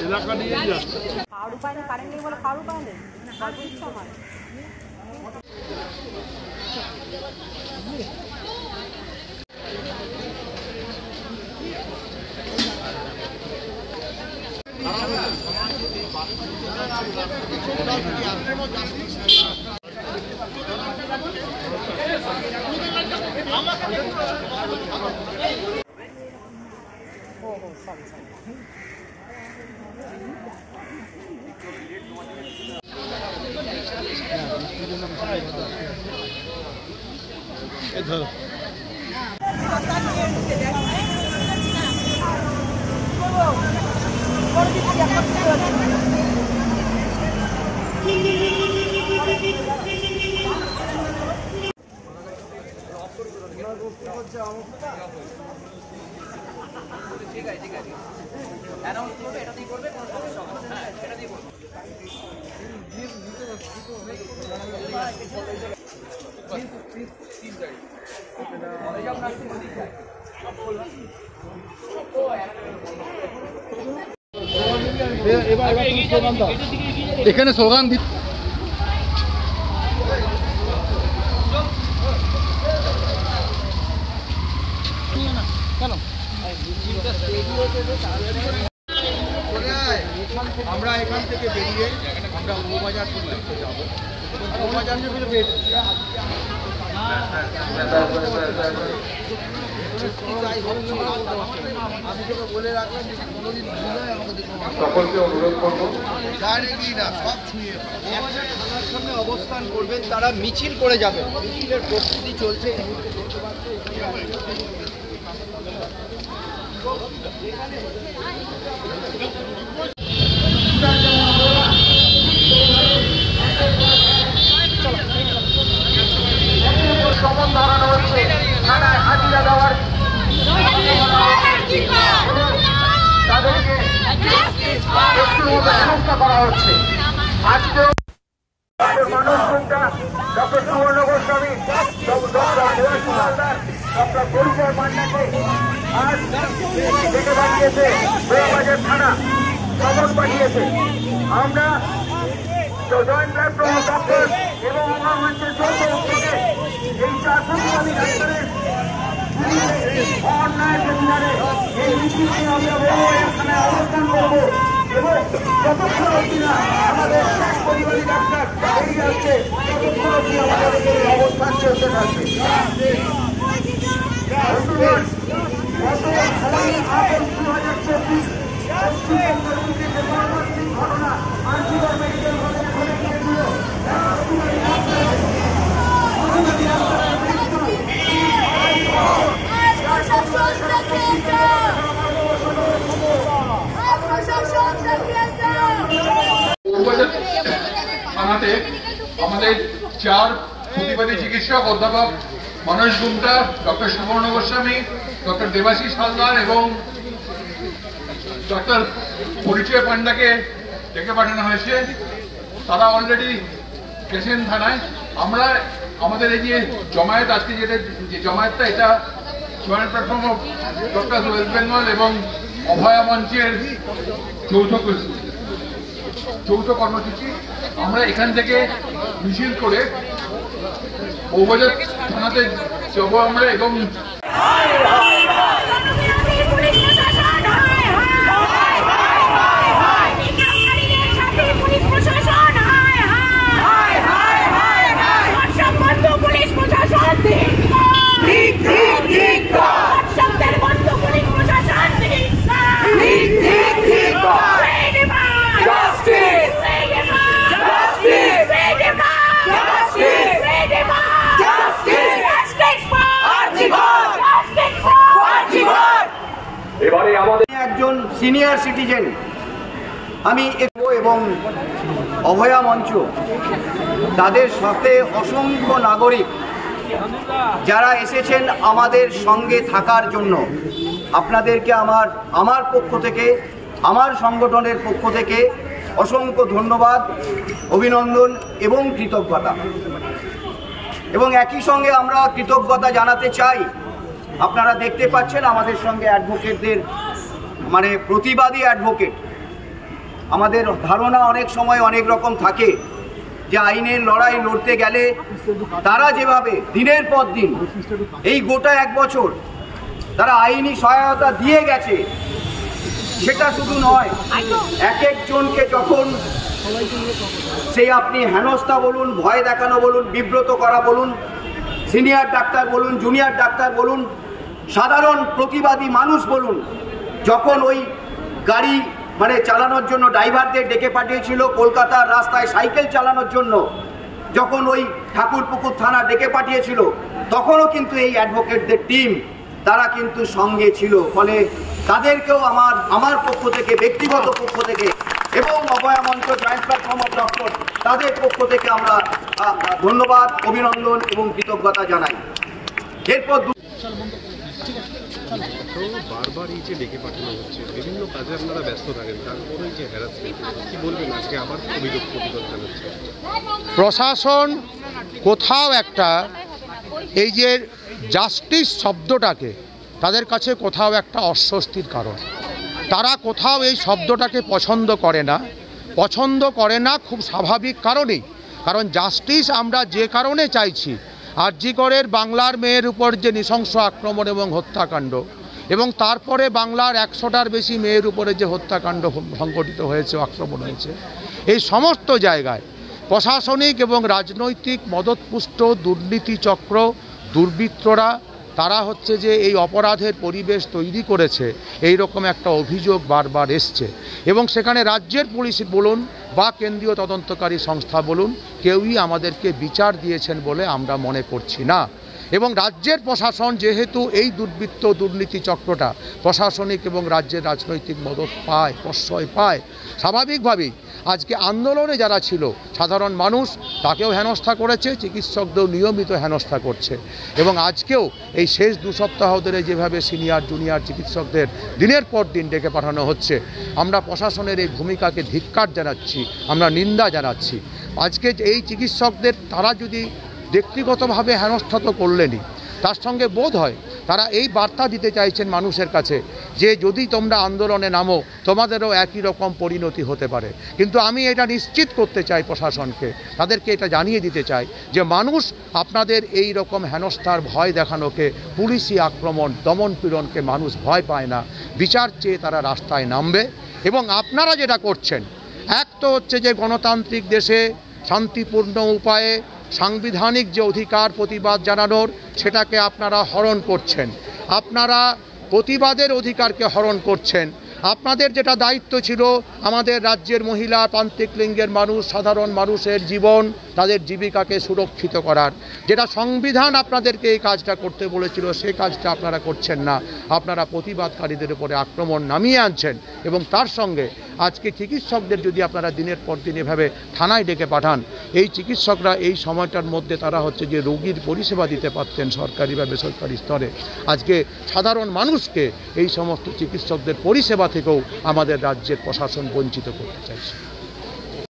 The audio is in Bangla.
এলাকা নিয়ে যাচ্ছে। খাওয়ার উপায় নেই, কারেন্ট নেই বলে খাওয়ার উপায় নেই, গল্প ইচ্ছা আমার। ঠিক আছে অ্যানাউন্স করবে, এটা দিয়ে করবে, কোনো সমস্যা হবে না। হ্যাঁ এটা দিয়ে করবে। এখানে স্লোগান দিচ্ছে। আমরা এখান থেকে বেরিয়ে আমরা বউবাজার পর্যন্ত যাবো। বউবাজার আমি তোকে বলে রাখলাম যে কোনোদিন সকলকে অনুরোধ করবো ডাইরেক্টলি না সব ছুঁয়ে থানার সামনে অবস্থান করবেন, তারা মিছিল করে যাবে। মিছিলের প্রস্তুতি চলছে। সমন ধরানো হচ্ছে, থানায় হাজিরা দেওয়ার তাদেরকে ব্যবস্থা করা হচ্ছে। আজকে মানুষ কোনটা ডক্টর সুবর্ণ গোস্বামী, ডক্টর পরিচয় পান্ডাকে আজ ডেকে পাঠিয়েছে বউবাজার থানা, সমন পাঠিয়েছে। আমরা জয়েন্ট প্ল্যাটফর্ম ডক্টর এবং আমার মঞ্চের যৌথ উদ্যোগে এই চার প্রতিবাদী ডাক্তারের অন্যায় প্রতিবাদে এই মিছিলকে আমরা বউবাজার থানায় অবস্থান করবো এবং যতক্ষণ অবধি না আমাদের শেষ প্রতিবাদী ডাক্তার বেরিয়ে আসছে ততক্ষণ অবধি আমাদের এই অবস্থান চলতে থাকবে। বন্ধুগণ, গত 2024 পশ্চিমবঙ্গের বুকে যে মর্মান্তিক ঘটনা আরজিকর মেডিকেল কলেজে ঘটে গিয়েছিল, থানাতে আমাদের চার প্রতিবাদী চিকিৎসক অধ্যাপক মনোজ গুপ্তা, ডক্টর সুবর্ণ গোস্বামী, ডক্টর দেবাশিস হালদার এবং ডক্টর পরিচয় পান্ডাকে ডেকে পাঠানো হয়েছে। তারা অলরেডি গেছেন থানায়। আমরা আমাদের এই যে জমায়েত, আজকে যেটা যে জমায়েতটা, এটা joint platform of doctor West Bengal এবং অভয়া মঞ্চের যৌথ কর্মসূচি। আমরা এখান থেকে মিছিল করে বউবাজার থানাতে যাবো আমরা এবং একজন সিনিয়র সিটিজেন আমি এবং অভয়া মঞ্চ, তাদের সাথে অসংখ্য নাগরিক যারা এসেছেন আমাদের সঙ্গে থাকার জন্য, আপনাদেরকে আমার পক্ষ থেকে, আমার সংগঠনের পক্ষ থেকে অসংখ্য ধন্যবাদ, অভিনন্দন এবং কৃতজ্ঞতা। এবং একই সঙ্গে আমরা কৃতজ্ঞতা জানাতে চাই, আপনারা দেখতে পাচ্ছেন আমাদের সঙ্গে অ্যাডভোকেটদের মানে প্রতিবাদী অ্যাডভোকেট। আমাদের ধারণা অনেক সময় অনেক রকম থাকে যে আইনের লড়াই লড়তে গেলে তারা যেভাবে দিনের পর দিন এই গোটা 1 বছর তারা আইনি সহায়তা দিয়ে গেছে, সেটা শুধু নয়, এক একজনকে যখন সেই আপনি হেনস্থা বলুন, ভয় দেখানো বলুন, বিব্রত করা বলুন, সিনিয়র ডাক্তার বলুন, জুনিয়র ডাক্তার বলুন, সাধারণ প্রতিবাদী মানুষ বলুন, যখন ওই গাড়ি মানে চালানোর জন্য ড্রাইভারদের ডেকে পাঠিয়েছিল, কলকাতার রাস্তায় সাইকেল চালানোর জন্য যখন ওই ঠাকুরপুকুর থানা ডেকে পাঠিয়েছিল, তখনও কিন্তু এই অ্যাডভোকেটদের টিম তারা কিন্তু সঙ্গে ছিল। ফলে তাদেরকেও আমার পক্ষ থেকে, ব্যক্তিগত পক্ষ থেকে এবং অভয়া মঞ্চ জয়েন্ট প্ল্যাটফর্ম অফ ডক্টর তাদের পক্ষ থেকে আমরা ধন্যবাদ, অভিনন্দন এবং কৃতজ্ঞতা জানাই। এরপর বারবার এই যে ডেকে পাঠানো হচ্ছে, বিভিন্ন কাজে আপনারা ব্যস্ত থাকেন, তারপরেই যে হ্যারাসমেন্ট, কি বলবেন আজকে আবার অভিযোগ প্রতিবাদ জানাচ্ছে? প্রশাসন কোথাও একটা এই যে জাস্টিস শব্দটাকে তাদের কাছে কোথাও একটা অস্বস্তির কারণ। তারা কোথাও এই শব্দটাকে পছন্দ করে না খুব স্বাভাবিক কারণেই। কারণ জাস্টিস আমরা যে কারণে চাইছি, আরজি করের বাংলার মেয়ের উপর যে নৃশংস আক্রমণ এবং হত্যাকাণ্ড, এবং তারপরে বাংলার 100টার বেশি মেয়ের উপরে যে হত্যাকাণ্ড সংঘটিত হয়েছে, আক্রমণ হয়েছে, এই সমস্ত জায়গায় প্রশাসনিক এবং রাজনৈতিক মদতপুষ্ট দুর্নীতি চক্র, দুর্বৃত্তরা তারা হচ্ছে যে এই অপরাধের পরিবেশ তৈরি করেছে, এই রকম একটা অভিযোগ বারবার এসছে। এবং সেখানে রাজ্যের পুলিশ বলুন বা কেন্দ্রীয় তদন্তকারী সংস্থা বলুন, কেউই আমাদেরকে বিচার দিয়েছেন বলে আমরা মনে করছি না। এবং রাজ্যের প্রশাসন যেহেতু এই দুর্নীতি চক্রটা প্রশাসনিক এবং রাজ্যের রাজনৈতিক মদত পায়, প্রশ্রয় পায়, স্বাভাবিকভাবেই আজকে আন্দোলনে যারা ছিল সাধারণ মানুষ তাকেও হেনস্থা করেছে, চিকিৎসকদেরও নিয়মিত হেনস্থা করছে। এবং আজকেও এই শেষ 2 সপ্তাহ ধরে যেভাবে সিনিয়র জুনিয়র চিকিৎসকদের দিনের পর দিন ডেকে পাঠানো হচ্ছে, আমরা প্রশাসনের এই ভূমিকাকে ধিক্কার জানাচ্ছি, আমরা নিন্দা জানাচ্ছি। আজকে এই চিকিৎসকদের তারা যদি ব্যক্তিগতভাবে হেনস্থা তো করলেনই, তার সঙ্গে বোধ হয় তারা এই বার্তা দিতে চাইছেন মানুষের কাছে যে যদি তোমরা আন্দোলনে নামো তোমাদেরও একই রকম পরিণতি হতে পারে। কিন্তু আমি এটা নিশ্চিত করতে চাই প্রশাসনকে, তাদেরকে এটা জানিয়ে দিতে চাই যে মানুষ আপনাদের এই রকম হেনস্থার ভয় দেখানোকে, পুলিশি আক্রমণ, দমন পীড়নকে মানুষ ভয় পায় না। বিচার চেয়ে তারা রাস্তায় নামবে। এবং আপনারা যেটা করছেন, এক তো হচ্ছে যে গণতান্ত্রিক দেশে শান্তিপূর্ণ উপায়ে সাংবিধানিক যে অধিকার প্রতিবাদ জানানোর, সেটাকে আপনারা হরণ করছেন, আপনারা প্রতিবাদের অধিকারকে হরণ করছেন। আপনাদের যেটা দায়িত্ব ছিল আমাদের রাজ্যের মহিলা, প্রান্তিক লিঙ্গের মানুষ, সাধারণ মানুষের জীবন, তাদের জীবিকাকে সুরক্ষিত করার, যেটা সংবিধান আপনাদেরকে এই কাজটা করতে বলেছিল, সেই কাজটা আপনারা করছেন না। আপনারা প্রতিবাদকারীদের উপরে আক্রমণ নামিয়ে আনছেন। এবং তার সঙ্গে আজকে চিকিৎসকদের যদি আপনারা দিনের পর দিন এভাবে থানায় ডেকে পাঠান, এই চিকিৎসকরা এই সময়টার মধ্যে তারা হচ্ছে যে রোগীর পরিষেবা দিতে পারতেন সরকারি বা বেসরকারি স্তরে। আজকে সাধারণ মানুষকে এই সমস্ত চিকিৎসকদের পরিষেবা থেকেও আমাদের রাজ্যের প্রশাসন বঞ্চিত করতে চাইছে।